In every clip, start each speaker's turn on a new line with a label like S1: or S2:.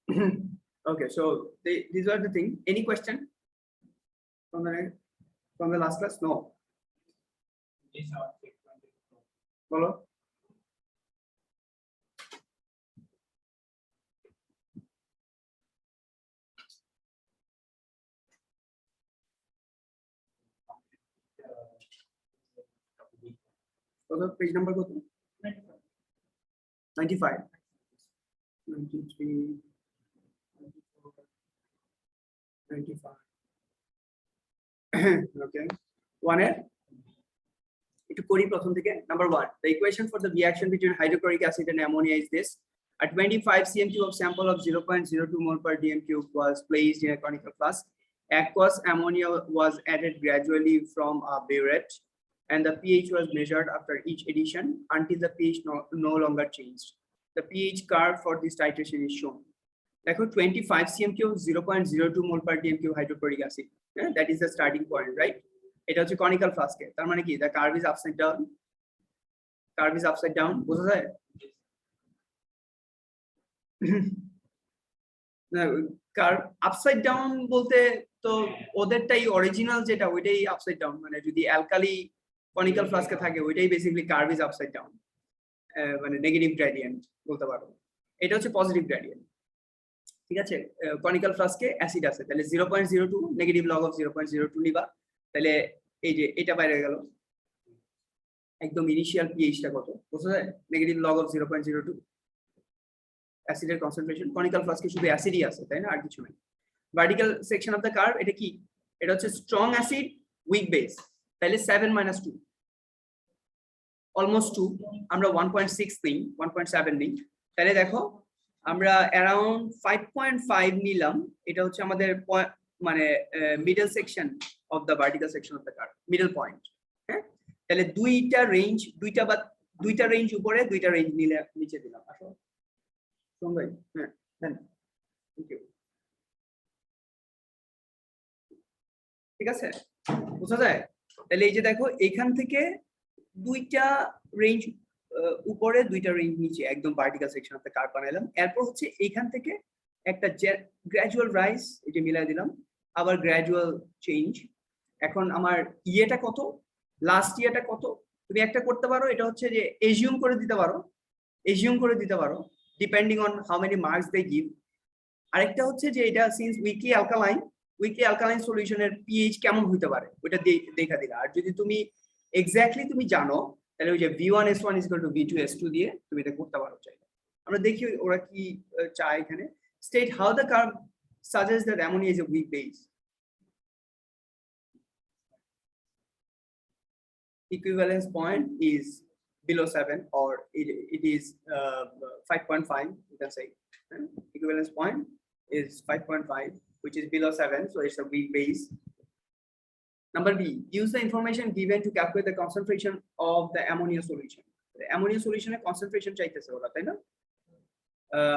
S1: Okay, so these are the thing. Any question from the last class? No. Follow. Page number 95, 93, 94, 95. Okay. One air. Number one, the equation for the reaction between hydrochloric acid and ammonia is this. A 25 cm³ of sample of 0.02 mole per dm³ was placed in a conical flask. Aqueous ammonia was added gradually from a burette, and the pH was measured after each addition until the pH no longer changed. The pH curve for this titration is shown. Like 25 cm³ 0.02 mole per dm³ hydrochloric acid. Yeah, that is the starting point, right? এটা হচ্ছে conical flask এর, তার মানে কি the curve is upside down. Curve is upside down, বোঝা যায়? Curve upside down বলতে তো ওদেরটাই অরিজিনাল যেটা ওইটাই আপসাইড ডাউন, মানে যদি অ্যালকালি কনিক্যাল ফ্লাস্কে থাকে ওইটাই basically curve is upside down, মানে নেগেটিভ গ্রেডিয়েন্ট বলতে পারো। এটা হচ্ছে পজিটিভ গ্রেডিয়েন্ট, ঠিক আছে? কনিক্যাল ফ্লাস্কে অ্যাসিড আছে, তাহলে 0.02 নেগেটিভ লগ অফ 0.02 নিবা, তাহলে এই যে এটা বাইরে গেল, একদম ইনিশিয়াল পিএইচটা কত বোঝা যায়? নেগেটিভ লগ অফ 0.02 অ্যাসিডের কনসেন্ট্রেশন। কনিক্যাল ফ্লাস্কে শুধু অ্যাসিডই আছে, তাই না? আর কিছু নাই। Vertical section of the curve, এটা কি? এটা হচ্ছে স্ট্রং অ্যাসিড উইক বেস, তাহলে 7 - 2 অলমোস্ট 2, আমরা 1.6 নিই, 1.7 নিই, তাহলে দেখো আমরা অ্যারাউন্ড 5.5 নিলাম। এটা হচ্ছে আমাদের মানে middle section of the vertical section of the curve, middle point. হ্যাঁ, তাহলে দুইটা রেঞ্জ উপরে, দুইটা রেঞ্জ নিচে দিলাম। আসো ভাই, হ্যাঁ থ্যাংক ইউ। ঠিক আছে, বোঝা যায়? তাহলে এই যে দেখো এখান থেকে দুইটা রেঞ্জ উপরে, দুইটা রেঞ্জ নিচে, একদম vertical section of the curve বানাইলাম। এরপর হচ্ছে এখান থেকে একটা গ্র্যাজুয়াল রাইজ, এটা মিলাই দিলাম, আবার গ্র্যাজুয়াল চেঞ্জ। এখন আমার ইয়েটা কত, লাস্ট ইয়েটা কত তুমি একটা করতে পারো, এটা হচ্ছে যে এজিউম করে দিতে পারো, depending on how many marks they give. আরেকটা হচ্ছে যে এটা সিন্স উইকলি অ্যালকালাইন সলিউশনের পিএইচ কেমন হতে পারে ওটা দেখা দিলা। আর যদি তুমি এক্স্যাক্টলি তুমি জানো, তাহলে ওই যে V1S1 = V2S2 দিয়ে তুমি এটা করতে পারো চাইলে। আমরা দেখি ওরা কি চায় এখানে। State how the curve suggests that ammonia is a weak base. Equivalence point is below 7, or it is 5.5, you can say. Equivalence point is 5.5, which is below 7, so it's a weak base. Number B, use the information given to calculate the concentration of the ammonia solution. The ammonia solution এর concentration চাইতেছে ওরা, তাই না?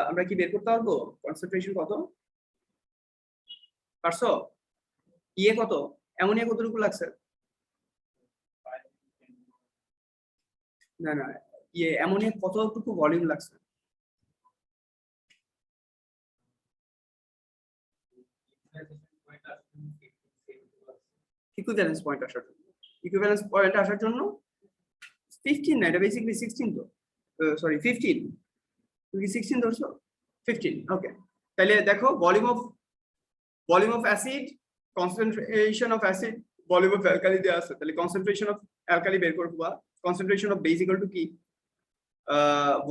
S1: আমরা কি বের করতে পারবো কনসেন্ট্রেশন কত? পারছো? ইয়ে কত, অ্যামোনিয়া কতটুকু লাগছে? না ইয়ে অ্যামোনিয়া কতটুকু ভলিউম লাগছে? ইকুইভ্যালেন্স পয়েন্ট আসার জন্য 15 না, এটা বেসিক্যালি 16 তো, সরি 15, তুমি 16 ধরছো? 15, ওকে। তাহলে দেখো volume of acid, concentration of acid, volume of alkali দেয়া আছে, তাহলে কনসেন্ট্রেশন অফ অ্যালকালি বের করবা। concentration of base equal to কি?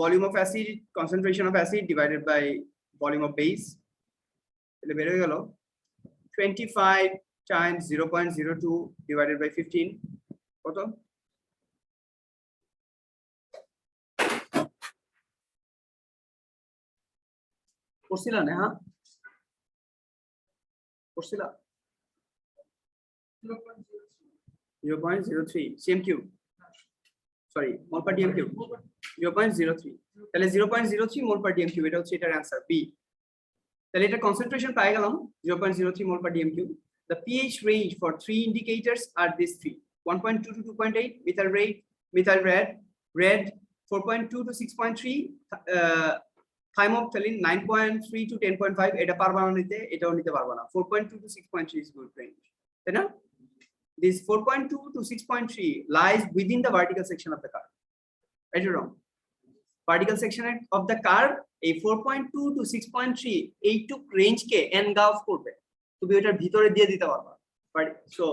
S1: Volume of acid, concentration of acid divided by volume of base. তাহলে বের হয়ে গেল 25 times 0.02 divided by 15 কত? করছিলা না? হ্যাঁ করছিলা। 0.03 cm cube, sorry, mole per dm cube, 0.03, তাহলে 0.03 mole per dm cube, এটা হচ্ছে এটার आंसर B। তাহলে এটা কনসেন্ট্রেশন পাই গেলাম 0.03 mole per dm cube। The pH range for 3 indicators are these 3: 1.2 to 2.8, methyl red 4.2 to 6.3, থাইমোপথ্যালিন 9.3 to 10.5 এটা পারবা না নিতে, এটাও নিতে পারবা না। 4.2 to 6.3 is good range, তাই না? This 4.2 to 6.3 lies within the vertical section of the curve, right or wrong? Vertical section of the curve এই 4.2 to 6.3 এইটুক রেঞ্জ কে এনগালফ করবে, তুমি এটার ভিতরে দিয়ে দিতে পারবা। সো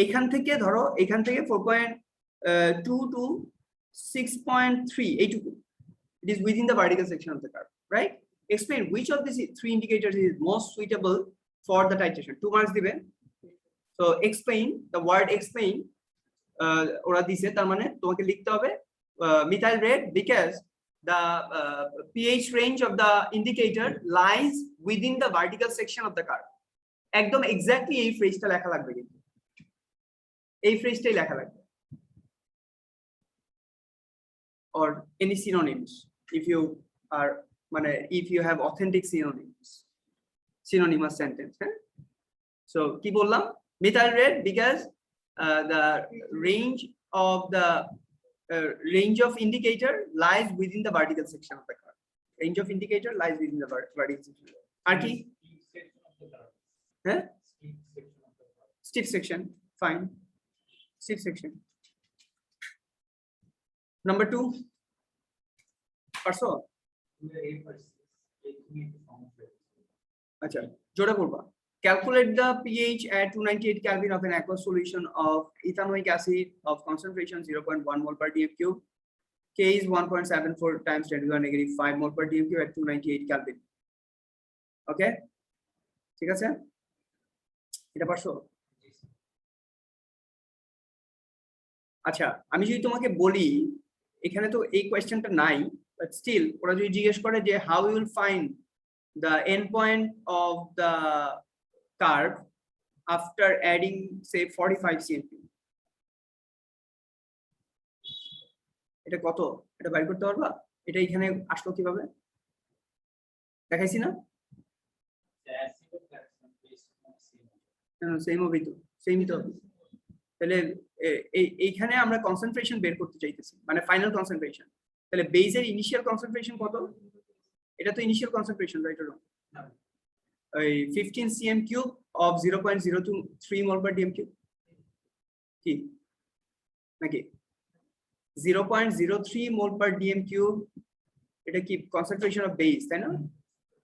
S1: এইখান থেকে ধরো, এইখান থেকে 4.2 to 6.3 এইটুকু, it is within the vertical section of the curve, right? Explain which of these three indicators is most suitable for the titration. 2 marks দিবে। So explain, the word explain ওরা দিছে, তার মানে তোমাকে লিখতে হবে methyl red because the pH range of the indicator lies within the vertical section of the curve. একদম exactly এই ফ্রেজটা লেখা লাগবে, কিন্তু এই ফ্রেজটাই লেখা লাগবে। Or any synonyms if you are if you have authentic synonymous sentence, huh? So কি বললাম, methyl red because the range of indicator lies within the vertical section of the curve. Range of indicator lies within the vertical section. আর কি? Huh? Stiff section, fine. Stiff section. Number 2. পারছো? আচ্ছা, জোরে বলবা। Calculate the pH at 298 Kelvin of an aqueous solution of ethanoic acid of concentration 0.1 mol per dm cube. K is 1.74 times 10⁻⁻⁵ mol per dm cube at 298 Kelvin. Okay? ঠিক আছে? এটা পারছো? আচ্ছা, আমি যদি তোমাকে বলি, এখানে তো এই কোয়েশ্চেনটা নাই, but still ওরা যদি জিজ্ঞেস করে যে how you will find the end point of the curve after adding say 45 cm, এটা কত, এটা বের করতে পারবা? এটা এখানে আসলো কিভাবে দেখাইছি না? সেম হবে তো, সেমই তো হবে। তাহলে এইখানে আমরা কনসেন্ট্রেশন বের করতে চাইতেছি, মানে ফাইনাল কনসেন্ট্রেশন। তাহলে বেজের ইনিশিয়াল কনসেন্ট্রেশন কত? এটা তো ইনিশিয়াল কনসেন্ট্রেশন, রাইট? ওই 15 cm³ of 0.023 mol per dm cube কি নাকি 0.03 mol per dm cube, এটা কি কনসেন্ট্রেশন অফ বেস, তাই না?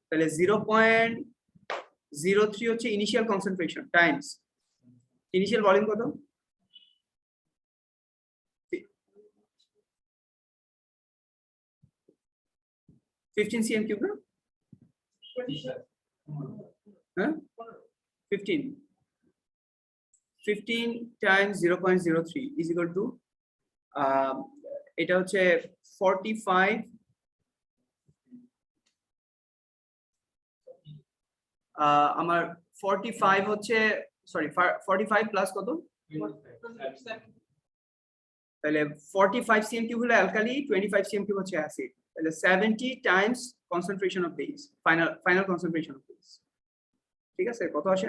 S1: তাহলে 0.03 হচ্ছে initial concentration Times initial volume কত? 15 cm³ না? হ্যাঁ, 15 times 0.03 is equal to এটা হচ্ছে 45 আমার 45 হচ্ছে সরি 45 প্লাস কত? তাহলে 45 cm³ হলো অ্যালকালি, 25 cm³ হচ্ছে অ্যাসিড। তাহলে 70 Times concentration of base, final concentration of base. ঠিক আছে, কত আসে?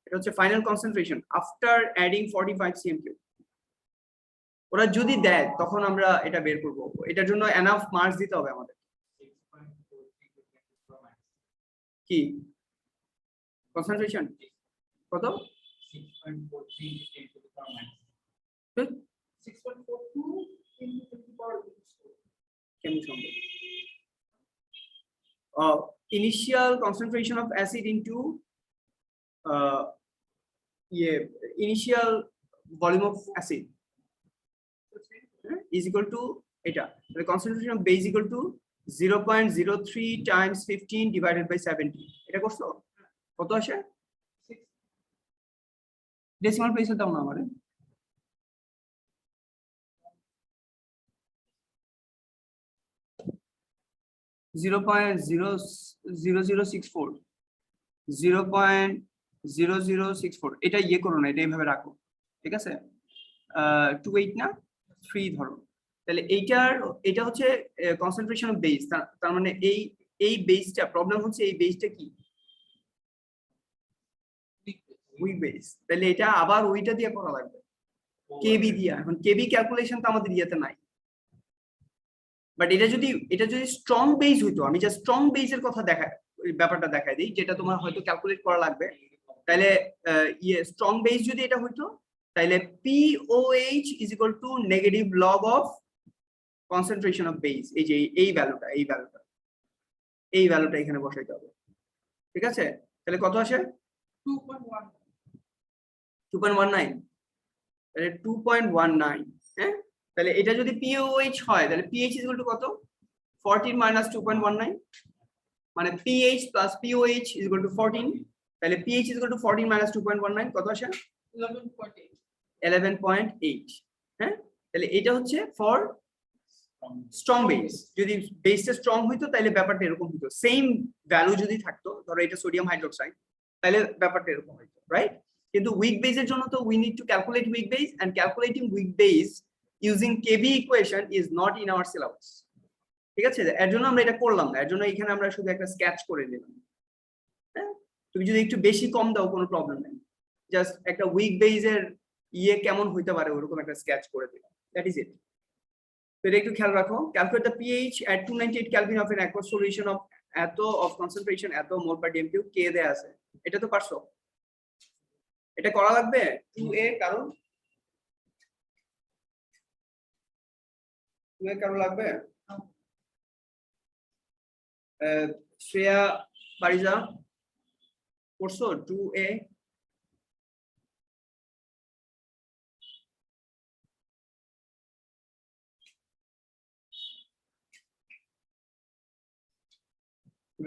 S1: এটা হচ্ছে final concentration after adding 45 cm³। ওরা যদি দেয় তখন আমরা এটা বের করব, এটার জন্য এনাফ মার্কস দিতে হবে আমাদের। কি কনসেন্ট্রেশন কত? 6.42 initial concentration of acid into initial volume of acid is equal to eta, the concentration of base equal to 0.03 times 15 divided by 70. এটা করছো? কত আসে? ডেসিমাল প্লেসে দাও না আমারে। 0.0064 0.0064 এটা ইয়ে করো না, এটা এইভাবে রাখো, ঠিক আছে? 28 না 3 ধরো। তাহলে এটা হচ্ছে কনসেন্ট্রেশন অফ বেস, তার মানে এই বেসটা প্রবলেম হচ্ছে, এই বেসটা কি উইক বেস। তাহলে এটা আবার ওইটা দিয়ে করা লাগবে কেবি দিয়া। এখন কেবি ক্যালকুলেশন তো আমাদের ইয়েতে নাই, বাট এটা যদি স্ট্রং বেস হইতো, আমি জাস্ট স্ট্রং বেসের কথা ব্যাপারটা দেখাই দিই, যেটা তোমার হয়তো ক্যালকুলেট করা লাগবে। তাহলে স্ট্রং বেস যদি এটা হইতো, তাহলে POH is equal two negative log of concentration of base. এই যে এই ভ্যালুটা এখানে বসাইতে হবে, ঠিক আছে? তাহলে কত আসে? 2.19। তাহলে 2.19, হ্যাঁ। তাহলে এটা যদি POH হয়, তাহলে pH ইজ ইকুয়াল টু কত? 14 মাইনাস 2.19, মানে pH plus POH is equal two 14। তাহলে pH is equal two 14 minus 2.19 কত আসে? 11.8। হ্যাঁ, তাহলে এটা হচ্ছে ফর স্ট্রং বেস। যদি বেসটা স্ট্রং হইতো তাহলে ব্যাপারটা এরকম হতো, সেম ভ্যালু যদি থাকতো, ধরো এটা সোডিয়াম হাইড্রোক্সাইড, তাহলে ব্যাপারটা এরকম হইতো, রাইট? কিন্তু উইক বেসের জন্য তো we need to calculate weak base, and calculating weak base using KB equation is not in our syllabus. ঠিক আছে, এর জন্য আমরা এটা করলাম না, এর জন্য এখানে আমরা শুধু একটা স্কেচ করে দিলাম। হ্যাঁ, তুমি যদি একটু বেশি কম দাও কোনো প্রবলেম নেই, জাস্ট একটা উইক বেসের কেমন হইতে পারে ওরকম একটা স্কেচ করে দিলাম, দ্যাট ইজ ইট। তো এটা একটু খেয়াল রাখো। Calculate the pH at 298 Kelvin of an aqueous solution of এত of concentration এত মোল পার ডিএম কিউব, কে দেয়া আছে, এটা তো পারছো, এটা করা লাগবে 2A। কারণ 2A কারণ লাগবে। শ্রেয়া পারিজা করছো 2A?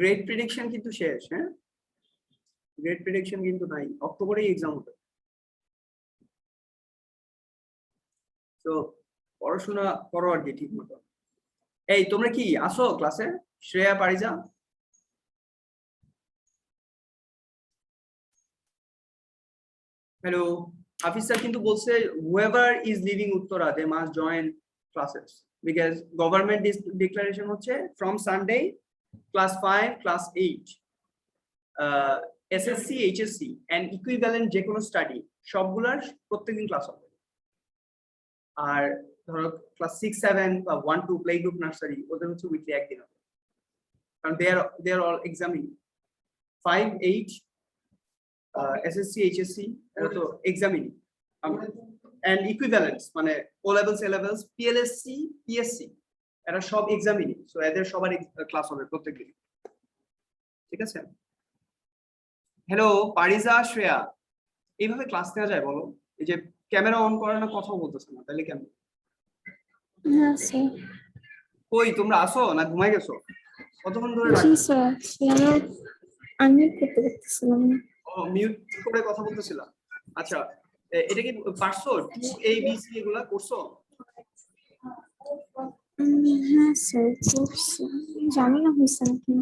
S1: গ্রেড প্রেডিকশন কিন্তু শেষ, হ্যাঁ, গ্রেড প্রেডিকশন কিন্তু নাই, অক্টোবরেই এক্সাম হবে। তো পড়াশোনা করো আর কি ঠিক মতো। এই তোমরা কি আসো ক্লাসে? শ্রেয়া পারিজা, হ্যালো। হাফিজ স্যার কিন্তু বলছে whoever is leaving Uttara they must join classes because government declaration হচ্ছে from Sunday class 5 class 8 SSC HSC and equivalent যে কোনো স্টাডি সবগুলার প্রত্যেকদিন ক্লাস হবে। আর ধরো ক্লাস 6 7 বা 1 2 প্লে গ্রুপ নার্সারি ওদের হচ্ছে উইকলি একদিন হবে, কারণ they are all examining 5 8 SSC HSC এরা তো এক্সামিনিং, and equivalents মানে O levels A levels PLSC PSC এরা সব এক্সামিনিং, সো এদের সবার ক্লাস হবে প্রত্যেকদিন, ঠিক আছে? হ্যালো পারিজা, শ্রেয়া, এইভাবে ক্লাস নেওয়া যায় বলো? এই যে ক্যামেরা অন করে না, কথা বলতেছে না, তাহলে কেন?
S2: হ্যাঁ স্যার।
S1: কই তোমরা আসো না ঘুমাই গেছো? কতক্ষণ ধরে
S2: জি
S1: রাখছো?
S2: স্যার, আমি করতে পারতেছিলাম না।
S1: ও মিউট করে কথা বলতেছিলাম, আচ্ছা। এটা কি পারছো 2ABC এগুলা করছো?
S2: হ্যাঁ স্যার করছি, জানি না হয়েছে নাকি।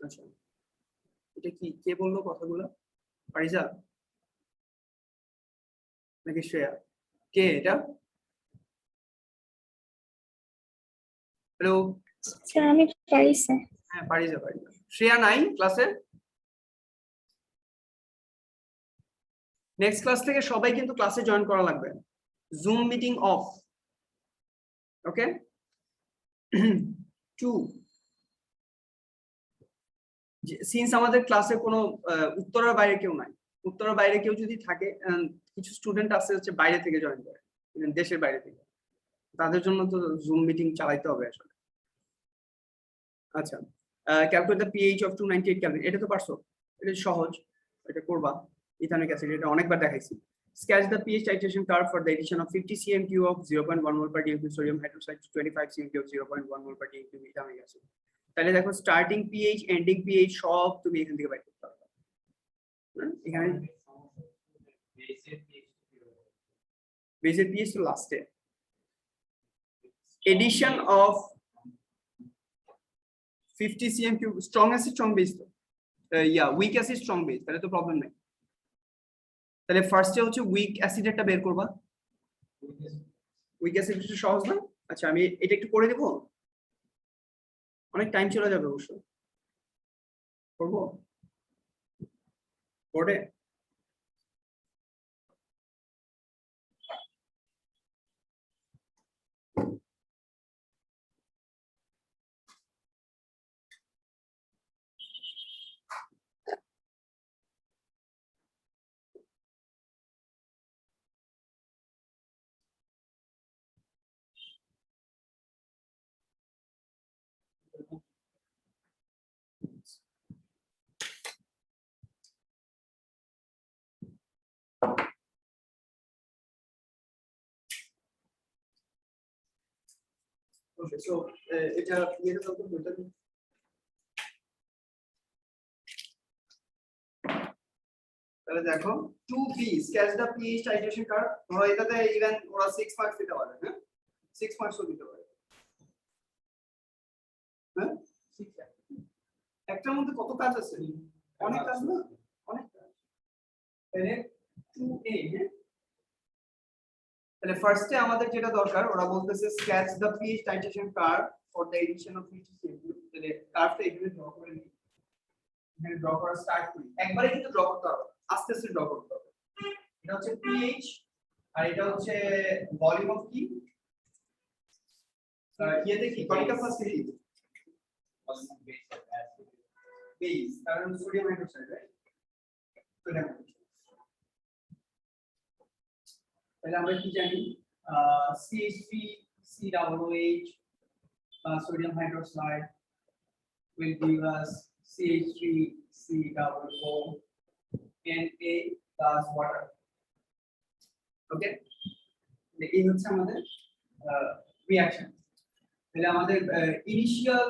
S1: আচ্ছা, এটা কি কে বললো কথাগুলো? পারিজা নাকি শ্রেয়া? কে এটা? হ্যালো।
S2: স্যার আমি পারি স্যার।
S1: হ্যাঁ পারিজা। শ্রেয়া নাই ক্লাসে? নেক্সট ক্লাস থেকে সবাই কিন্তু ক্লাসে জয়েন করা লাগবে, zoom meeting of, okay? 2 since আমাদের ক্লাসে কোনো উত্তরের বাইরে কেউ নাই, উত্তরের বাইরে কেউ যদি থাকে, কিছু স্টুডেন্ট আছে হচ্ছে বাইরে থেকে জয়েন করে, দেশের বাইরে থেকে, তাদের জন্য তো জুম মিটিং চালাইতে হবে আসলে। আচ্ছা, calculate the pH of 298 kelvin, এটা তো পারছো, এটা সহজ, এটা করবা। ইথানিক অ্যাসিড এটা অনেকবার দেখাইছি। Sketch the pH titration curve for the addition of 50 cm3 of 0.1 mol per dm sodium hydroxide to 25 cm3 of 0.1 mol per dm ethanic acid। তাহলে দেখো স্টার্টিং pH এন্ডিং pH সব তুমি এখান থেকে বাইর করতে পারবে। এখানে বেসের pH তো লাস্টে। Addition of 50 cm3 strong acid strong base তো weak acid strong base, তাহলে তো প্রবলেম নাই। তাহলে ফার্স্টে হচ্ছে উইক অ্যাসিডেরটা বের করবা। উইক অ্যাসিড একটু সহজ না? আচ্ছা আমি এটা একটু করে দেব, অনেক টাইম চলে যাবে অবশ্য, করবো বোর্ডে। ওকে সো এটা ইয়েটা তো বলতে তাহলে দেখো 2p sketch the pH titration curve ধরো এটাতে ইভেন ওরা 6 মার্কস দিতে পারে হ্যাঁ 6 মার্কসও দিতে পারে হ্যাঁ একটার মধ্যে কত কাজ আছে অনেক কাজ না অনেক কাজ তাহলে 2a হ্যাঁ তাহলে ফার্স্টে আমাদের যেটা দরকার ওরা বলতেছে sketch the pH titration curve for the addition of pH তাহলে কার্ভটা এখানে ড্র করে নিই এখানে ড্র করা স্টার্ট করি একবারে কিন্তু ড্র করতে হবে আস্তে আস্তে ড্র করতে হবে এটা হচ্ছে pH আর এটা হচ্ছে ভলিউম অফ কি ইয়েতে কি কনিকা ফার্স্ট কি বেস কারণ সোডিয়াম হাইড্রোক্সাইড রাইট সোডিয়াম তাহলে আমরা কি জানি CH3 COOH sodium hydroxide will give us CH3 COO Na plus water okay এই হচ্ছে আমাদের রিঅ্যাকশন তাহলে আমাদের ইনিশিয়াল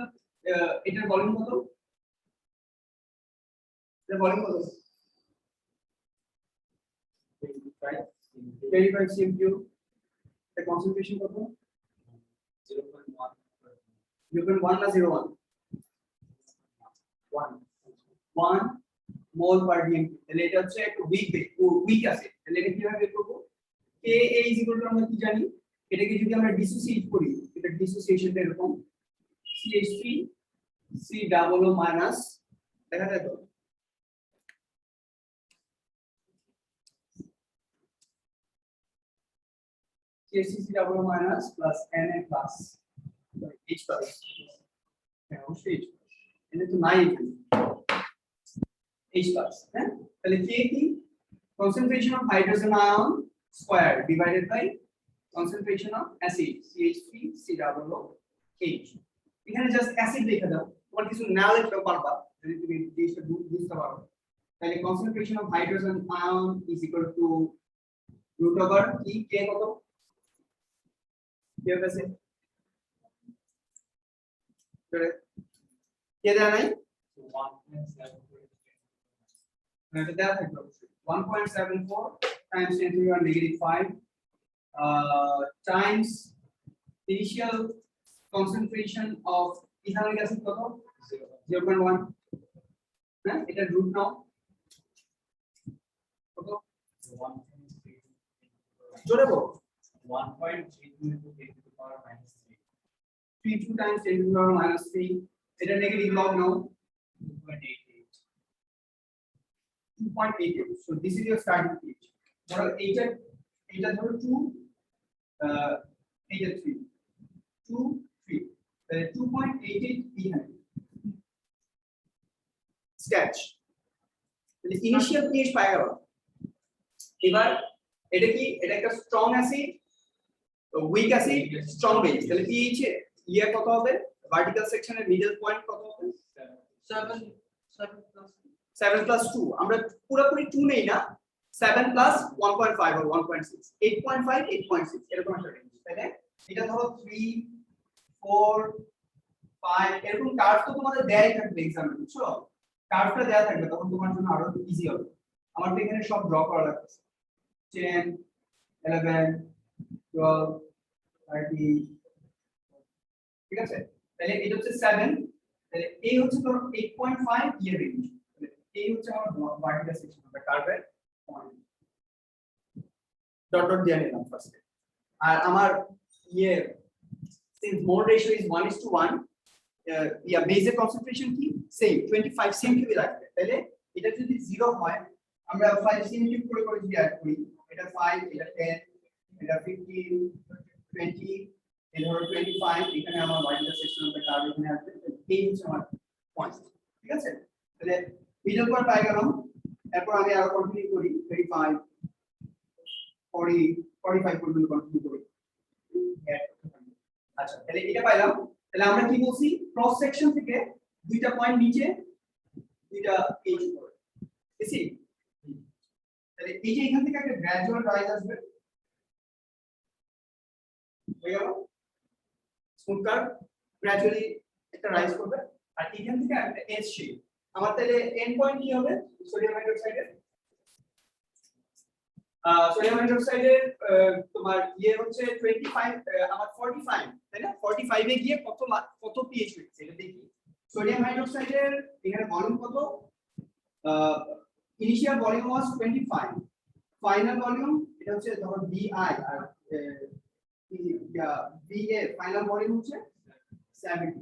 S1: এটার ভলিউম কত এটার ভলিউম কত 25 cm3 the concentration কত 0.1 না 0.1 1 মোল পার ডিএম তাহলে এটা হচ্ছে একটু উইক আছে তাহলে এটা কিভাবে বের করব Ka আমরা কি জানি এটাকে যদি আমরা ডিসোসিয়েট করি এটা ডিসোসিয়েশনটা এরকম CH3 COO মাইনাস দেখা যায় তো CH3 COO minus plus Na plus H plus হ্যাঁ অবশ্যই H এটা তো নাই এখানে H plus হ্যাঁ তাহলে K কি concentration of hydrogen ion square divided by concentration of acid CH3 COOH এখানে জাস্ট অ্যাসিড লিখে দাও তোমার কিছু না লিখতেও পারবা যদি তুমি জিনিসটা বুঝতে পারো তাহলে concentration of hydrogen ion is equal to root over কি K কত কি হবে কে দেয়া নাই 1.74 times 10 to the negative 5 times initial concentration of ethanoic acid কত 0.1 হ্যাঁ এটা রুট নাও কত 1.32 জোরে বল 1.32 into 10 to the power minus 3 32 times 10 to the power minus 3 এটা negative log now 2.88 so this is your starting pH ধরো এইটা ধরো 2 এইটা 3 2 3 তাহলে 2.88 এখানে স্কেচ তাহলে ইনিশিয়াল pH পাওয়া গেল এবার এটা কি এটা একটা strong acid weak acid strong base তাহলে pH ইয়া কত হবে ভার্টিক্যাল সেকশনের মিডল পয়েন্ট কত হবে 7 plus 2 আমরা পুরোপুরি 2 নেই না 7 plus 1.5 or 1.6 8.5 8.6 এরকম একটা রেঞ্জ তাই না এটা ধরো 3 4 5 এরকম কার্ভ তো তোমাদের দেয়াই থাকবে एग्जाम বুঝছো কার্ভটা দেয়া থাকবে তখন তোমার জন্য আরো ইজি হবে আমার তো এখানে সব ড্র করা লাগছে 10 11 12 13 ঠিক আছে তাহলে এটা হচ্ছে 7 তাহলে এই হচ্ছে ধরো 8.5 ইয়ার রেঞ্জ এই হচ্ছে আমার ভার্টিক্যাল সেকশন অফ দ্য কার্ভের পয়েন্ট ডট ডট দিয়ে নিলাম ফার্স্টে আর আমার ইয়ে since mole ratio is 1:1 ইয়া বেসের কনসেন্ট্রেশন কি সেম 25 সেম কিউবি রাখবে তাহলে এটা যদি 0 হয় আমরা 5 সেম কিউব করে করে যদি অ্যাড করি এটা 5 এটা 10 এটা 15 20 এই ধরো 25 এখানে আমার vertical section of the curve এখানে আসবে এই হচ্ছে আমার পয়েন্ট ঠিক আছে তাহলে মিডল পয়েন্ট পাই গেলাম এরপর আমি আরো কন্টিনিউ করি 35 40 45 পর্যন্ত কন্টিনিউ করি আচ্ছা তাহলে এটা পাইলাম তাহলে আমরা কি বলছি ক্রস সেকশন থেকে দুইটা পয়েন্ট নিচে দুইটা এইচ উপরে এসি তাহলে এই যে এখান থেকে একটা গ্র্যাজুয়াল রাইজ আসবে হয়ে গেল স্মুথ কার্ভ গ্র্যাজুয়ালি একটা রাইজ করবে আর এখান থেকে একটা এস শেপ আমার তাহলে এন্ড পয়েন্ট কি হবে সোডিয়াম হাইড্রোক্সাইডের সোডিয়াম হাইড্রোক্সাইডের তোমার ইয়ে হচ্ছে 25 আমার 45 তাই না 45 এ গিয়ে কত pH হচ্ছে এটা দেখি সোডিয়াম হাইড্রোক্সাইডের এখানে ভলিউম কত ইনিশিয়াল ভলিউম ওয়াজ 25 ফাইনাল ভলিউম এটা হচ্ছে ধরো BI আর VA ফাইনাল ভলিউম হচ্ছে 70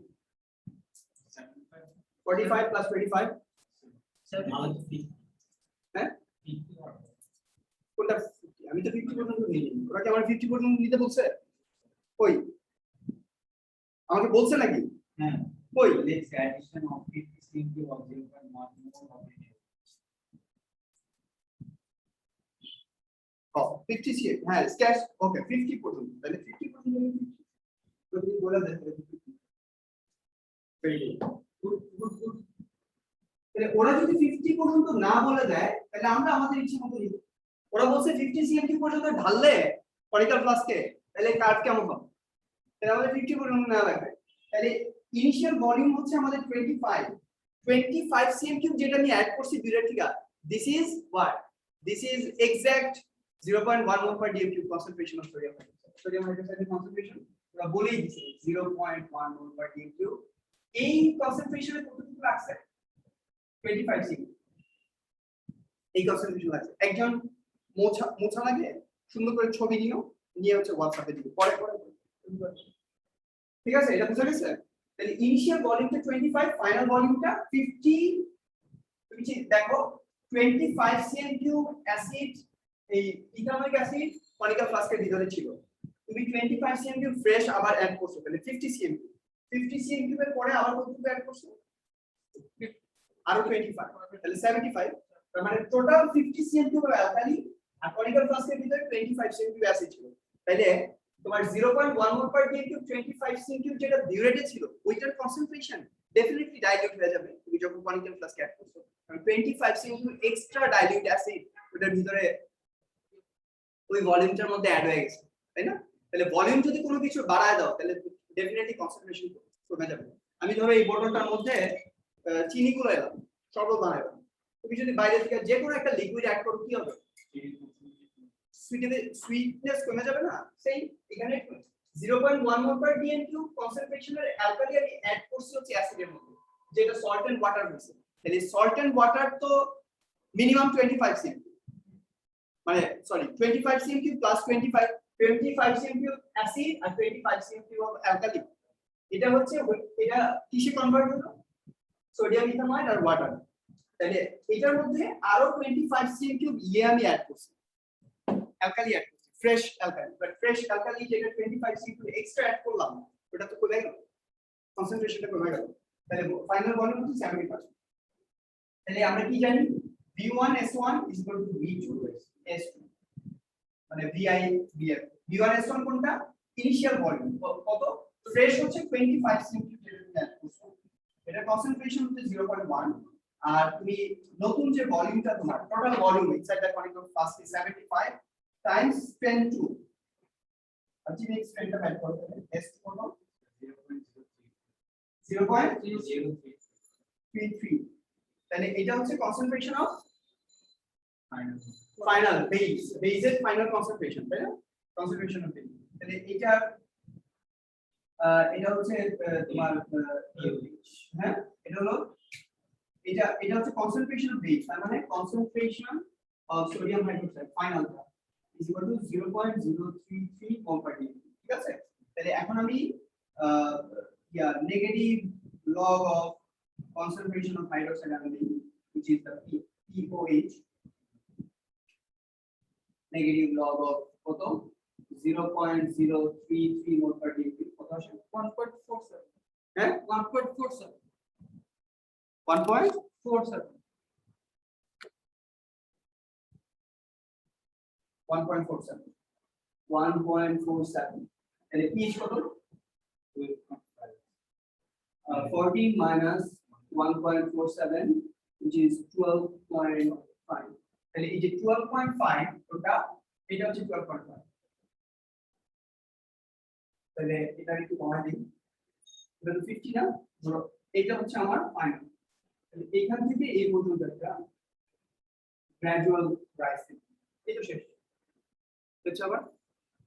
S1: 45 plus 25 হ্যাঁ কোনটা আমি তো 50 পর্যন্ত নিই ওরা কি আমার 50 পর্যন্ত নিতে বলছে কই আমাকে বলছে নাকি হ্যাঁ কই let's addition of 50 CMP of 0.1 মোল হবে 50 সিএম হ্যাঁ স্ক্যাচ ওকে 50 পর্যন্ত তাহলে 50 পর্যন্ত যদি বলা যায় গুড তাহলে ওরা যদি 50 পর্যন্ত না বলে দেয় তাহলে আমরা আমাদের ইচ্ছে মতো লিখব ওরা বলছে 50 সিএম পর্যন্ত ঢাললে কনিক্যাল ফ্লাস্কে তাহলে কার্ভ কেমন হবে তাহলে আমাদের 50 পর্যন্ত না লাগবে তাহলে ইনিশিয়াল ভলিউম হচ্ছে আমাদের 25 সিএম যেটা আমি অ্যাড করছি দুইটা ঠিক আছে this is what this is exact 0.1 mol per dm cube concentration of sodium hydroxide sodium hydroxide concentration ওরা বলেই দিছে 0.1 mol per dm cube এই কনসেন্ট্রেশনে কতটুকু লাগছে 25 সিএম এই কনসেন্ট্রেশন লাগছে একজন মোছা লাগে সুন্দর করে ছবি নিও নিয়ে হচ্ছে WhatsApp এ দিও পরে ঠিক আছে এটা বুঝা গেছে তাহলে ইনিশিয়াল ভলিউমটা 25 ফাইনাল ভলিউমটা 50 তুমি দেখো 25 সিএম কিউব অ্যাসিড এই ইথানোয়িক অ্যাসিড কনিক্যাল ফ্লাস্কের ভিতরে ছিল তুমি 25 সিএম কিউব ফ্রেশ আবার অ্যাড করছো তাহলে 50 সিএম কিউব 50 সিএম কিউবের পরে আবার কতটুকু অ্যাড করছো আরো 25 তাহলে 75 তার মানে টোটাল 50 সিএম কিউব অ্যালকালি আর কনিক্যাল ফ্লাস্কের ভিতরে 25 সিএম কিউব অ্যাসিড ছিল তাহলে তোমার 0.1 মোল per D cube 25 cm cube যেটা বিউরেটে ছিল ওইটার কনসেন্ট্রেশন ডেফিনেটলি ডাইলিউট হয়ে যাবে তুমি যখন কনিক্যাল ফ্লাস্কে অ্যাড করছো কারণ 25 cm cube extra dilute acid ওটার ভিতরে ওই ভলিউমটার মধ্যে অ্যাড হয়ে গেছে তাই না তাহলে ভলিউম যদি কোনো কিছু বাড়ায় দাও তাহলে ডেফিনেটলি কনসেন্ট্রেশন কমে যাবে আমি ধরো এই বোতলটার মধ্যে চিনি গুলো এলাম শরবত বানাইলাম তুমি যদি বাইরে থেকে যে কোনো একটা লিকুইড অ্যাড করো কি হবে সুইটনেস কমে যাবে না সেই এখানে 0.1 মোল পার ডিএম কিউব কনসেন্ট্রেশনের অ্যালকালি আমি অ্যাড করছি হচ্ছে অ্যাসিডের মধ্যে যেটা সল্ট এন্ড ওয়াটার হইছে তাহলে সল্ট এন্ড ওয়াটার তো মিনিমাম 25 সিএম মানে sorry 25 cm cube plus 25 cm cube acid আর 25 সিএম কিউব অফ অ্যালকালি এটা হচ্ছে এটা কিসে কনভার্ট হলো সোডিয়াম ইথানয়েড আর ওয়াটার তাহলে এটার মধ্যে আরো 25 সিএম কিউব ইয়ে আমি অ্যাড করছি অ্যালকালি অ্যাড করছি fresh alkali but fresh alkali যেটা 25 সিএম কিউব এক্সট্রা অ্যাড করলাম ওটা তো কমে গেল কনসেন্ট্রেশনটা কমে গেল তাহলে ফাইনাল ভলিউম হচ্ছে 70% তাহলে আমরা কি জানি V1S1 is equal to V2S2 মানে VI VF V1S1 কোনটা ইনিশিয়াল ভলিউম কত ফ্রেশ হচ্ছে 25 সিএম কিউব যেটা অ্যাড করছো এটা কনসেন্ট্রেশন হচ্ছে 0.1 আর তুমি নতুন যে ভলিউমটা তোমার total volume inside the conical flask is 75 Times 10 2 আচ্ছা নেক্সট এটা ব্যাক করতে হবে S কত 0.033 তাহলে এটা হচ্ছে কনসেন্ট্রেশন অফ ফাইনাল বেজের ফাইনাল কনসেন্ট্রেশন তাই না কনসেন্ট্রেশন অফ বেজ তাহলে এটা হচ্ছে তোমার হ্যাঁ এটা হলো এটা হচ্ছে কনসেন্ট্রেশন অফ বেজ তার মানে কনসেন্ট্রেশন অফ সোডিয়াম হাইড্রোক্সাইড ফাইনালটা is equal to 0.033 mole per D ঠিক আছে তাহলে এখন আমি negative log of concentration of hydroxide aniline which is the POH negative log of কত 0.033 mol per dm কত আসে 1.47 হ্যাঁ 1.47 1.47 তাহলে pH কত 14 minus 1.47 which is 12.5 তাহলে এই যে 12.5 ওটা এটা হচ্ছে 12.5 তাহলে এটা একটু কমাই দিই, এটা তো 50 না, ধরো এটা হচ্ছে আমার ফাইনাল। তাহলে এইখান থেকে এই পর্যন্ত একটা গ্র্যাজুয়াল রাইজ, এটা শেষ হচ্ছে আবার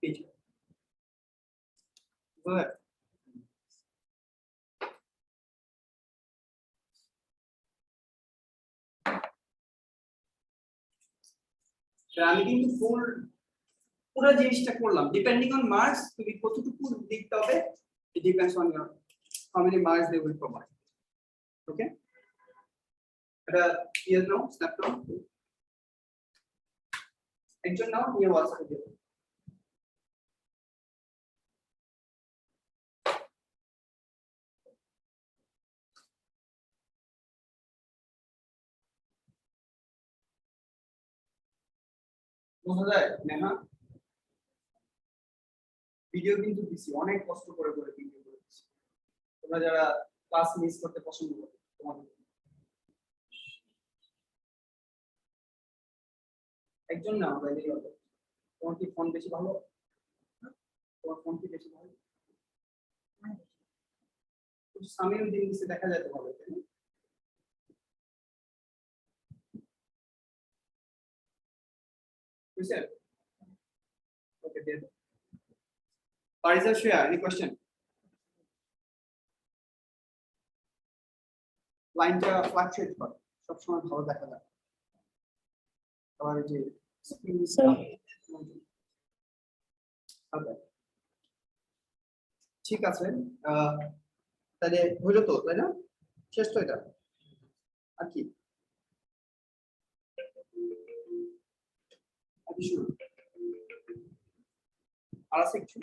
S1: পেজ। আমি কিন্তু পুরো জিনিসটা করলাম, ডিপেন্ডিং অন মার্কস তুমি কতটুকু লিখতে হবে, it depends on your how many marks they will provide. Okay, এটা clear now, snap now, একজন নাও নিয়ে WhatsApp এ দিও। বোঝা যায় নেহা? ভিডিও কিন্তু দিছি, অনেক কষ্ট করে ভিডিও করে দিছি, তোমরা যারা ক্লাস মিস করতে পছন্দ করো তোমাদের একজন নাও বাইরে হবে। তোমার কি ফোন বেশি ভালো? তোমার ফোন কি বেশি ভালো? সামনের দিন দিতে দেখা যেতে হবে, তাই না? বুঝছেন? ওকে, দিয়ে দাও। Parisa Shreya, any question? লাইনটা ফ্লাকচুয়েট করে, সবসময় ভালো দেখা যায়। আবার এই যে ঠিক আছে, তাহলে হইলো তো, তাই না? শেষ তো এটা, আর কি শুরু আর আছে কিছু?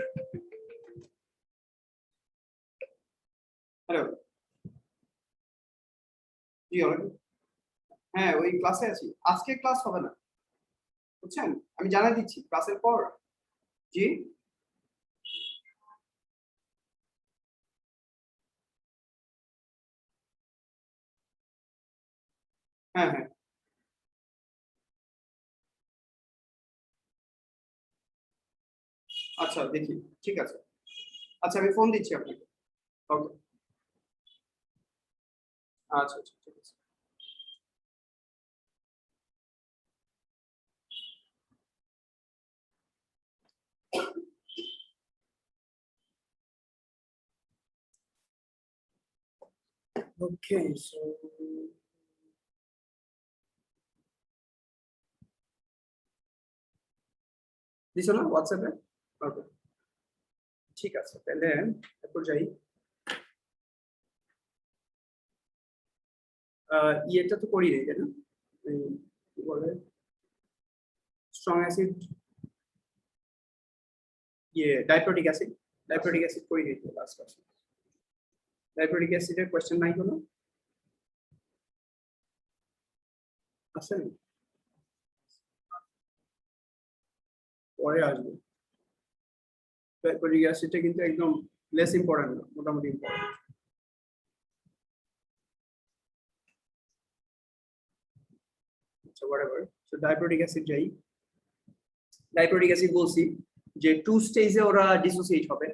S1: হ্যালো, জি হ্যাঁ, ওই ক্লাসে আছি, আজকে ক্লাস হবে না, বুঝছেন? আমি জানাই দিচ্ছি ক্লাসের পর। জি হ্যাঁ হ্যাঁ, আচ্ছা দেখি, ঠিক আছে, আচ্ছা আমি ফোন দিচ্ছি আপনাকে। ওকে, আচ্ছা আচ্ছা, ঠিক আছে। Okay, so দিছো না হোয়াটসঅ্যাপে? ওকে, ঠিক আছে, তাহলে এরপর যাই। ইয়েটা তো করি নাই, তাই না? কি বলে, স্ট্রং অ্যাসিড, ইয়ে ডাইপ্রোটিক অ্যাসিড করি নাই তো লাস্ট ক্লাসে। ডাইপ্রোটিক অ্যাসিডের কোশ্চেন নাই কোনো? আছে, পরে আসবে। ডাইপ্রোটিক অ্যাসিডটা কিন্তু একদম লেস ইম্পর্টেন্ট না, মোটামুটি ইম্পর্টেন্ট। আচ্ছা whatever, সো ডাইপ্রোটিক অ্যাসিড যাই। ডাইপ্রোটিক অ্যাসিড বলছি যে 2 স্টেজে ওরা ডিসোসিয়েট হবে।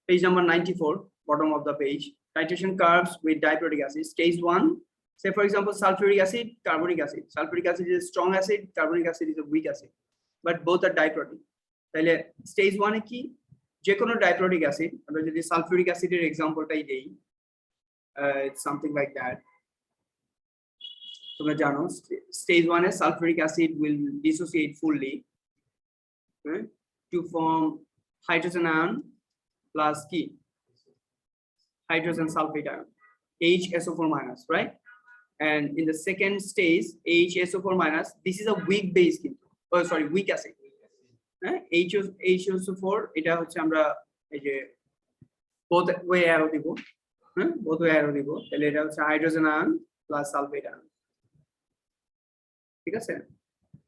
S1: Page number 94, bottom of the page, titration curves with diprotic acid. Stage 1, say for example sulfuric acid, carbonic acid. Sulfuric acid is a strong acid, carbonic acid is a weak acid, but both are diprotic. তাহলে stage 1 এ কি, যে কোনো ডাইপ্রোটিক acid, আমরা যদি sulphuric অ্যাসিডের এক্সাম্পলটাই দেই, it's something like that. তোমরা জানো stage 1 A sulphuric acid will dissociate fully to form hydrogen ion plus key hydrogen sulfate ion, HSO4 minus, right? And in the second stage, HSO4 minus, this is a weak base, oh sorry, weak acid. HSO4 এটা হচ্ছে আমরা এই যে both way arrow দিব, both way arrow দিব, তাহলে এটা হচ্ছে hydrogen ion plus sulphate ion, ঠিক আছে?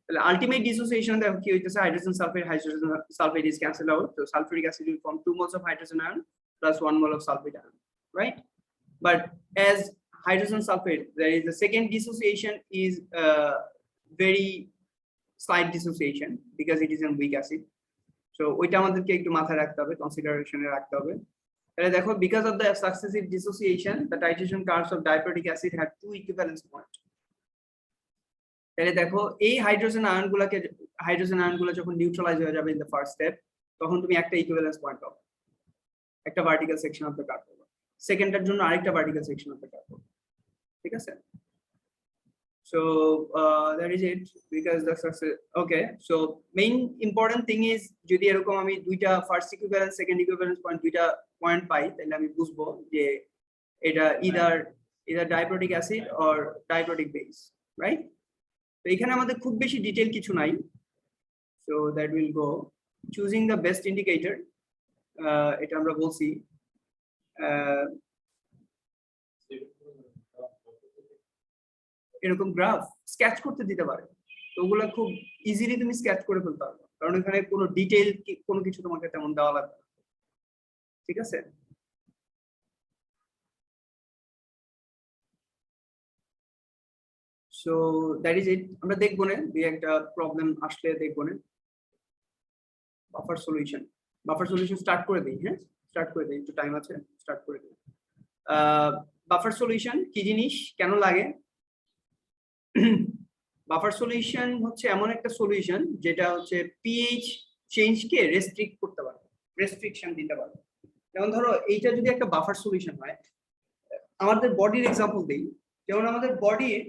S1: তাহলে আলটিমেট ডিসোসিয়েশন দেখো কি হইতেছে, hydrogen sulphate is cancelled out, so sulfuric acid will form 2 moles of hydrogen ion plus 1 mole of sulfate ion, right? But as hydrogen sulfate, there is the second dissociation is very slight dissociation because it is a weak acid. So ওইটা আমাদেরকে একটু মাথায় রাখতে হবে, কনসিডারেশনে রাখতে হবে। তাহলে দেখো, because of the successive dissociation the titration curves of diprotic acid have two equivalence point. তাহলে দেখো এই হাইড্রোজেন আয়নগুলো যখন নিউট্রালাইজ হয়ে যাবে ইন দ্য ফার্স্ট স্টেপ, তখন তুমি একটা ইকুইভ্যালেন্স পয়েন্ট পাবে, একটা vertical section of the curve পাবে, সেকেন্ডটার জন্য আরেকটা vertical section of the curve পাবে। ঠিক আছে? So that is it, because the success. Okay, so main important thing is যদি এরকম আমি দুইটা first equivalence second equivalence point দুইটা পয়েন্ট পাই, তাহলে আমি বুঝবো যে এটা either diprotic acid or diprotic base, right? তো এখানে আমাদের খুব বেশি ডিটেইল কিছু নাই, so that will go choosing the best indicator. এটা আমরা বলছি এরকম গ্রাফ স্কেচ করতে দিতে পারে, তো ওগুলো খুব ইজিলি তুমি স্কেচ করে ফেলতে পারবে, কারণ এখানে কোনো ডিটেইল কোনো কিছু তোমাকে তেমন দেওয়া লাগবে না। ঠিক আছে? So that is it. আমরা দেখবো না, দুই একটা প্রবলেম আসলে দেখবো না। বাফার সলিউশন স্টার্ট করে দিই। হ্যাঁ, স্টার্ট করে দিই, একটু টাইম আছে, স্টার্ট করে দিই। বাফার সলিউশন কি জিনিস, কেন লাগে? বাফার সলিউশন হচ্ছে এমন একটা সলিউশন যেটা হচ্ছে পিএইচ চেঞ্জকে রেস্ট্রিক্ট করতে পারে, রেস্ট্রিকশন দিতে পারে। যেমন ধরো এইটা যদি একটা বাফার সলিউশন হয়, আমাদের বডির এক্সাম্পল দেই, যেমন আমাদের বডির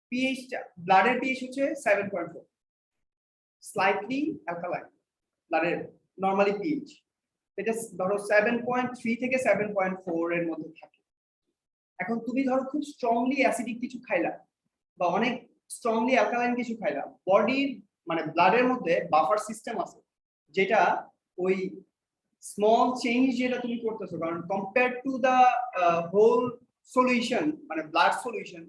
S1: পিএইচটা, ব্লাডের পিএইচ হচ্ছে 7.4, স্লাইটলি অ্যালকালাইন ব্লাডের নরমালি পিএইচ, এটা ধরো 7.3 থেকে 7.4 এর মধ্যে থাকে। এখন তুমি ধরো খুব স্ট্রংলি অ্যাসিডিক কিছু খাইলা বা অনেক স্ট্রংলি অ্যালকালাইন কিছু খাইলা, বডির মানে ব্লাডের মধ্যে বাফার সিস্টেম আছে যেটা ওই স্মল চেঞ্জ যেটা তুমি করতেছো, কারণ compare to the whole solution, মানে ব্লাড সলিউশন,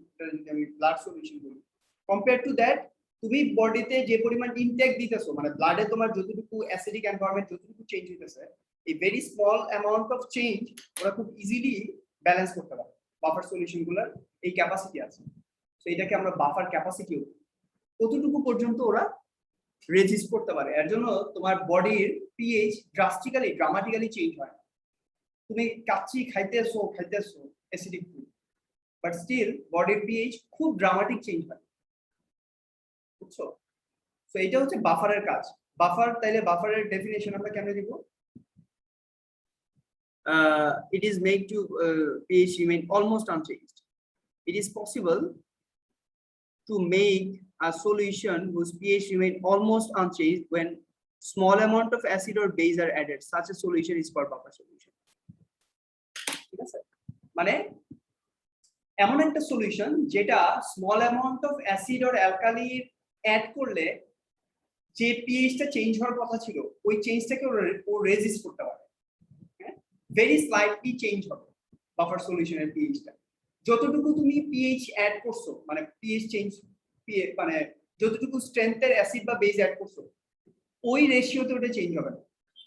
S1: আমি ব্লাড সলিউশন বলি, কম্পেয়ার টু দ্যাট তুমি বডিতে যে পরিমাণ ইনটেক দিতেছো, মানে ব্লাডে তোমার যতটুকু অ্যাসিডিক এনভায়রনমেন্ট যতটুকু চেঞ্জ হইতেছে, এই very small amount of change ওরা খুব ইজিলি ব্যালেন্স করতে পারে। বাফার সলিউশন গুলোর এই ক্যাপাসিটি আছে, তো এটাকে আমরা বাফার ক্যাপাসিটি, কতটুকু পর্যন্ত ওরা রেজিস্ট করতে পারে। এর জন্য তোমার বডির পিএইচ ড্রামাটিক্যালি চেঞ্জ হয়। তুমি কাচ্চি খাইতেছো অ্যাসিডিক ফুড, বাট স্টিল বডির পিএইচ খুব ড্রামাটিক চেঞ্জ হয়, বুঝছো? তো এটা হচ্ছে বাফারের কাজ। বাফার, তাইলে বাফারের ডেফিনেশন আমরা কেমনে দিব? It is made to pH remain almost unchanged. It is possible to make a solution whose pH remain almost unchanged when small amount of acid or base are added. Such a solution is called buffer solution. ঠিক আছে? মানে এমন একটা solution যেটা small amount of acid or alkali add করলে যে পিএইচটা change হওয়ার কথা ছিল ওই চেঞ্জটাকে ও রেজিস্ট করতে পারে। হ্যাঁ, ভেরি স্লাইটলি চেঞ্জ হবে বাফার সলিউশনের পিএইচটা। যতটুকু তুমি পিএইচ অ্যাড করছো, মানে পিএইচ চেঞ্জ, মানে যতটুকু স্ট্রেংথের অ্যাসিড বা বেস অ্যাড করছো, ওই রেশিওতে ওটা চেঞ্জ হবে না।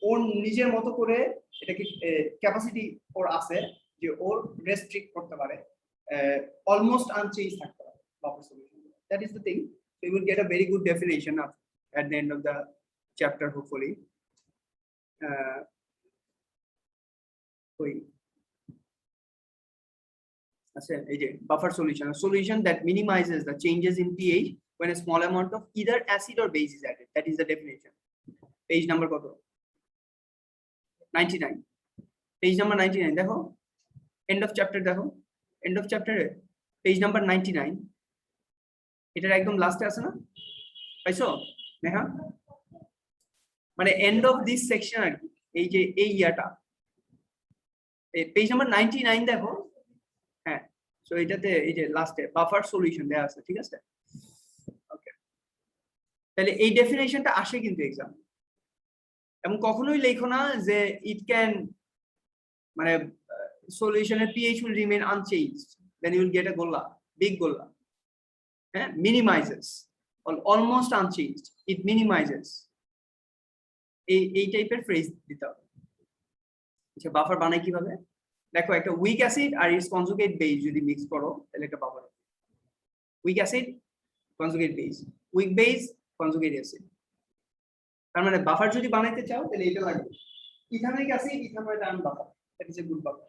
S1: ওর নিজের মতো করে এটাকে ক্যাপাসিটি ওর আছে যে ওর রেস্ট্রিক্ট করতে পারে, অলমোস্ট আনচেঞ্জ থাকতে পারে buffer solution. That is the thing. So you will get a very good definition at the end of the chapter, hopefully. Buffer solution, a solution that minimizes the changes in pH when a small amount of either acid or base is added. That is the definition. Page number 99. Page number 99. দেখো, end of chapter দেখো, end of chapter page number 99. এটার একদম লাস্টে আছে না, পাইছো নেহা? মানে end of this section আর কি, এই যে এই ইয়াটা, পেজ নাম্বার 99 দেখো। হ্যাঁ, সো এটাতে এই যে লাস্টে বাফার সলিউশন দেয়া আছে, ঠিক আছে? ওকে, তাহলে এই ডেফিনেশনটা আসে কিন্তু এক্সাম, এবং কখনোই লেখো না যে ইট ক্যান, মানে সলিউশনের pH will remain unchanged, then you will get a গোল্লা, বিগ গোল্লা। হ্যাঁ, মিনিমাইজেস, অলমোস্ট আনচেঞ্জড, ইট মিনিমাইজেস, এই টাইপের ফ্রেজ দিতে হবে। আচ্ছা, বাফার বানাই কিভাবে? দেখো, একটা উইক অ্যাসিড আর ইটস কনজুগেট বেস যদি মিক্স করো তাহলে একটা বাফার হবে। Weak acid conjugate base, weak base conjugate acid, তার মানে বাফার যদি বানাইতে চাও তাহলে এটা লাগবে ethanoic acid ethanoate ion buffer that is a good buffer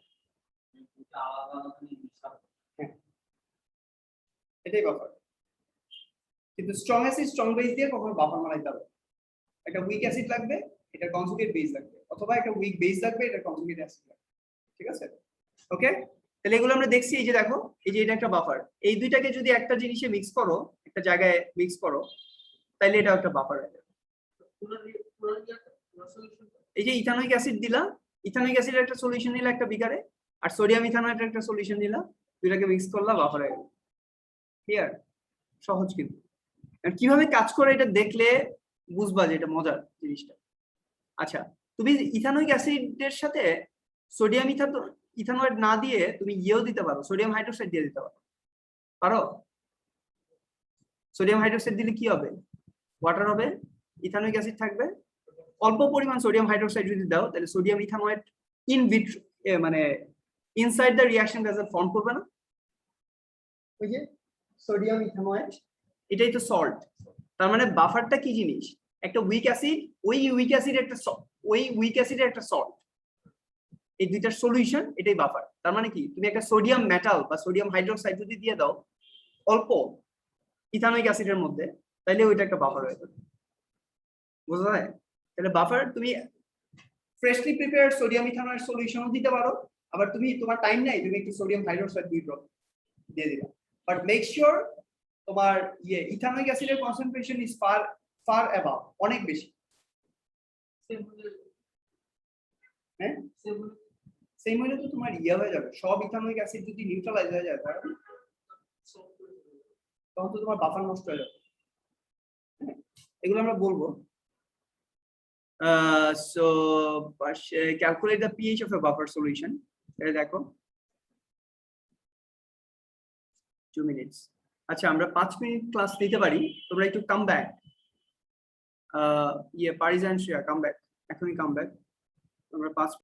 S1: এটাই বাফার কিন্তু স্ট্রং অ্যাসিড স্ট্রং বেস দিয়ে কখনো বাফার বানাইতে হবে একটা উইক অ্যাসিড লাগবে এটা কনজুগেট বেস লাগবে অথবা একটা উইক বেস লাগবে এটা কনজুগেট অ্যাসিড লাগবে ঠিক আছে ওকে তাহলে এগুলো আমরা দেখছি এই যে দেখো এই যে এটা একটা বাফার এই দুইটাকে যদি একটা জিনিসে মিক্স করো একটা জায়গায় মিক্স করো তাহলে এটা একটা বাফার হয়ে যাবে এই যে ইথানোয়িক অ্যাসিড দিলা ইথানোয়িক অ্যাসিডের একটা সলিউশন নিলা একটা বিকারে আর সোডিয়াম ইথানয়েডের একটা সলিউশন নিলা দুইটাকে মিক্স করলা বাফার হয়ে গেল ক্লিয়ার সহজ কিন্তু কিভাবে কাজ করে এটা দেখলে বুঝবা যে এটা মজার জিনিসটা আচ্ছা তুমি ইথানোয়িক অ্যাসিডের সাথে সোডিয়াম ইথানয়েড না দিয়ে তুমি ইয়েও দিতে পারো সোডিয়াম হাইড্রোক্সাইড দিয়ে দিতে পারো সোডিয়াম হাইড্রোক্সাইড দিলে কি হবে ওয়াটার হবে ইথানোয়িক অ্যাসিড থাকবে অল্প পরিমাণ সোডিয়াম হাইড্রোক্সাইড যদি দাও তাহলে সোডিয়াম ইথানয়েড ইন ভিট্রো মানে ইনসাইড দ্য রিঅ্যাকশন গ্যাসে ফর্ম করবে না ওই যে সোডিয়াম ইথানয়েড এটাই তো সল্ট তার মানে বাফারটা কি জিনিস একটা উইক অ্যাসিড ওই উইক অ্যাসিডের একটা সল্ট এই দুইটার সলিউশন এটাই বাফার তার মানে কি তুমি একটা সোডিয়াম মেটাল বা সোডিয়াম হাইড্রোক্সাইড যদি দিয়ে দাও অল্প ইথানোয়িক অ্যাসিডের মধ্যে তাহলে ওইটা একটা বাফার হয়ে যাবে বুঝা যায় তাহলে বাফার তুমি ফ্রেশলি প্রিপেয়ার্ড সোডিয়াম ইথানয়েড সলিউশনও দিতে পারো আবার তুমি তোমার টাইম নাই তুমি একটু সোডিয়াম হাইড্রোক্সাইড দিয়ে দিলা বাট মেক শিওর তোমার ইথানোয়িক অ্যাসিডের কনসেন্ট্রেশন ইজ ফার অ্যাবাভ অনেক বেশি হ্যাঁ সেম হলে তো তোমার হয়ে যাবে সব ইথানোয়িক অ্যাসিড যদি নিউট্রালাইজ হয়ে যায় তখন তো তোমার বাফার নষ্ট হয়ে যাবে এগুলো আমরা বলবো so calculate the pH of a buffer solution এটা দেখো 2 minutes আচ্ছা আমরা 5 মিনিট ক্লাস নিতে পারি তোমরা একটু কাম ব্যাক পারিস এন্ড শ্রেয়া কাম ব্যাক এখনই কাম ব্যাক তোমরা 5